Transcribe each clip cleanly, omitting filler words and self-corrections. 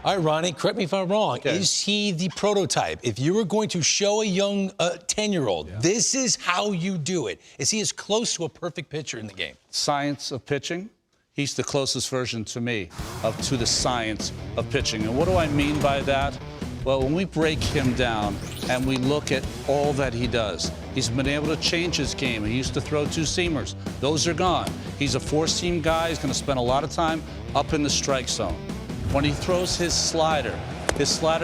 All right, Ronnie, correct me if I'm wrong. Okay. Is he the prototype? If you were going to show a young 10-year-old, this is how you do it. Is he as close to a perfect pitcher in the game? Science of pitching, he's the closest version to me to the science of pitching. And what do I mean by that? Well, when we break him down and we look at all that he does, he's been able to change his game. He used to throw two-seamers. Those are gone. He's a four-seam guy. He's going to spend a lot of time up in the strike zone. When he throws his slider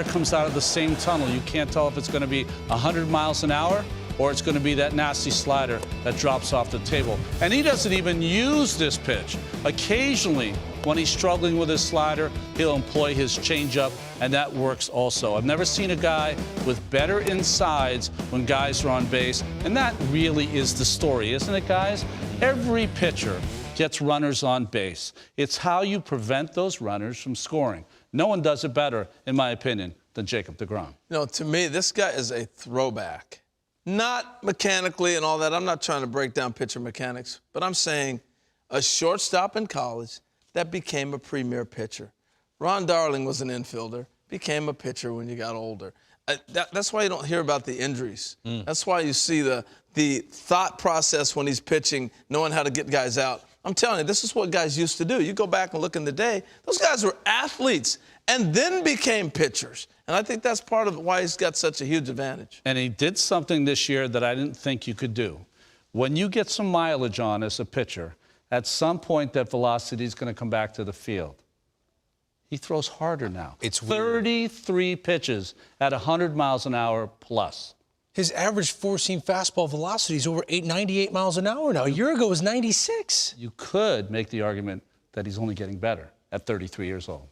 comes out of the same tunnel. You can't tell if it's going to be 100 miles an hour or it's going to be that nasty slider that drops off the table. And he doesn't even use this pitch. Occasionally, when he's struggling with his slider, he'll employ his changeup, and that works also. I've never seen a guy with better insides when guys are on base, and that really is the story, isn't it, guys? Every pitcher gets runners on base. It's how you prevent those runners from scoring. No one does it better, in my opinion, than Jacob deGrom. You know, to me, this guy is a throwback. Not mechanically and all that. I'm not trying to break down pitcher mechanics, but I'm saying a shortstop in college that became a premier pitcher. Ron Darling was an infielder, became a pitcher when you got older. That's why you don't hear about the injuries. That's why you see the thought process when he's pitching, knowing how to get guys out. I'm telling you, this is what guys used to do. You go back and look in the day, those guys were athletes and then became pitchers. And I think that's part of why he's got such a huge advantage. And he did something this year that I didn't think you could do. When you get some mileage on as a pitcher, at some point that velocity is going to come back to the field. He throws harder now. It's weird. 33 pitches at 100 miles an hour plus. His average four-seam fastball velocity is over 98 miles an hour now. A year ago it was 96. You could make the argument that he's only getting better at 33 years old.